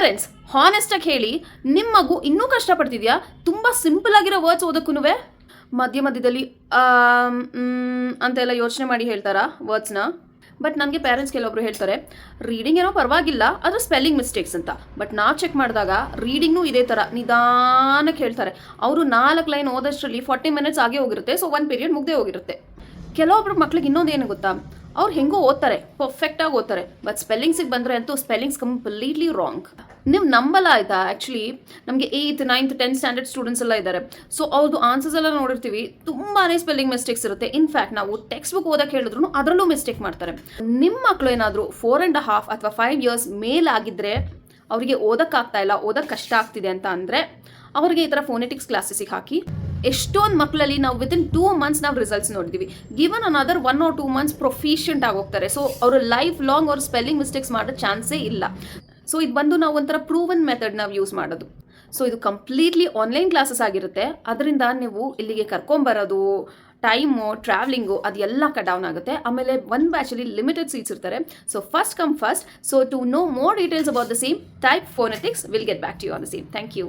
Parents ಹಾನೆಸ್ಟಾಗಿ ಹೇಳಿ, ನಿಮ್ಮ ಮಗು ಇನ್ನೂ ಕಷ್ಟಪಡ್ತಿದ್ಯಾ ತುಂಬ ಸಿಂಪಲ್ ಆಗಿರೋ ವರ್ಡ್ಸ್ ಓದಕ್ಕೂ ಮಧ್ಯದಲ್ಲಿ ಅಂತೆಲ್ಲ ಯೋಚನೆ ಮಾಡಿ ಹೇಳ್ತಾರಾ ವರ್ಡ್ಸ್ನ? ಬಟ್ ನನಗೆ ಪೇರೆಂಟ್ಸ್ ಕೆಲವೊಬ್ರು ಹೇಳ್ತಾರೆ ರೀಡಿಂಗ್ ಏನೋ ಪರವಾಗಿಲ್ಲ, ಅದು ಸ್ಪೆಲ್ಲಿಂಗ್ ಮಿಸ್ಟೇಕ್ಸ್ ಅಂತ. ಬಟ್ ನಾವು ಚೆಕ್ ಮಾಡಿದಾಗ ರೀಡಿಂಗ್ನೂ ಇದೇ ಥರ ನಿಧಾನಕ್ಕೆ ಹೇಳ್ತಾರೆ. ಅವರು 4 ಲೈನ್ ಓದೋಷ್ಟರಲ್ಲಿ 40 ಮಿನಿಟ್ಸ್ ಆಗೇ ಹೋಗಿರುತ್ತೆ. ಸೊ 1 ಪೀರಿಯಡ್ ಮುಗ್ದೇ ಹೋಗಿರುತ್ತೆ. ಕೆಲವೊಬ್ರು ಮಕ್ಳಿಗೆ ಇನ್ನೊಂದು ಏನು ಗೊತ್ತಾ, ಅವ್ರು ಹೆಂಗೋ ಓದ್ತಾರೆ, ಪರ್ಫೆಕ್ಟಾಗಿ ಓದ್ತಾರೆ. ಬಟ್ ಸ್ಪೆಲ್ಲಿಂಗ್ಸಿಗೆ ಬಂದರೆ ಅಂತೂ ಸ್ಪೆಲ್ಲಿಂಗ್ಸ್ ಕಂಪ್ಲೀಟ್ಲಿ ರಾಂಗ್. ನೀವು ನಂಬಲ್ಲ ಆಯಿತಾ, ಆ್ಯಕ್ಚುಲಿ ನಮಗೆ 8th 9th 10th standard students ಎಲ್ಲ ಇದ್ದಾರೆ. ಸೊ ಅವ್ರದ್ದು ಆನ್ಸರ್ಸ್ ಎಲ್ಲ ನೋಡಿರ್ತೀವಿ, ತುಂಬಾ ಸ್ಪೆಲ್ಲಿಂಗ್ ಮಿಸ್ಟೇಕ್ಸ್ ಇರುತ್ತೆ. ಇನ್ಫ್ಯಾಕ್ಟ್ ನಾವು ಟೆಕ್ಸ್ಟ್ ಬುಕ್ ಓದಕ್ಕೆ ಹೇಳಿದ್ರು ಅದರಲ್ಲೂ ಮಿಸ್ಟೇಕ್ ಮಾಡ್ತಾರೆ. ನಿಮ್ಮ ಮಕ್ಕಳು ಏನಾದರೂ 4.5 ಅಥವಾ 5 years ಮೇಲಾಗಿದ್ದರೆ, ಅವರಿಗೆ ಓದೋಕ್ಕಾಗ್ತಾ ಇಲ್ಲ, ಓದೋಕ್ಕೆ ಕಷ್ಟ ಆಗ್ತಿದೆ ಅಂತ ಅಂದರೆ ಅವರಿಗೆ ಈ ಥರ ಫೋನೆಟಿಕ್ಸ್ ಕ್ಲಾಸಸ್ಸಿಗೆ ಹಾಕಿ. ಎಷ್ಟೊಂದು ಮಕ್ಕಳಲ್ಲಿ ನಾವು ವಿತಿನ್ 2 months ನಾವು ರಿಸಲ್ಟ್ಸ್ ನೋಡಿದ್ದೀವಿ. Given another 1 or 2 months proficient ಆಗೋಗ್ತಾರೆ. ಸೊ ಅವರು ಲೈಫ್ ಲಾಂಗ್ ಅವ್ರು ಸ್ಪೆಲ್ಲಿಂಗ್ ಮಿಸ್ಟೇಕ್ಸ್ ಮಾಡೋ ಚಾನ್ಸೇ ಇಲ್ಲ. ಸೊ ಇದು ಬಂದು ನಾವು ಒಂಥರ ಪ್ರೂವನ್ ಮೆಥಡ್ ನಾವು ಯೂಸ್ ಮಾಡೋದು. ಸೊ ಇದು ಕಂಪ್ಲೀಟ್ಲಿ ಆನ್ಲೈನ್ ಕ್ಲಾಸಸ್ ಆಗಿರುತ್ತೆ. ಅದರಿಂದ ನೀವು ಇಲ್ಲಿಗೆ ಕರ್ಕೊಂಬರೋದು, ಟೈಮು, ಟ್ರಾವೆಲಿಂಗು ಅದೆಲ್ಲ ಡೌನ್ ಆಗುತ್ತೆ. ಆಮೇಲೆ ಒಂದು ಬ್ಯಾಚಲ್ಲಿ ಲಿಮಿಟೆಡ್ ಸೀಟ್ಸ್ ಇರ್ತಾರೆ. So first come first. So to know more details about the same type phonetics, will get back to you on the same. Thank you.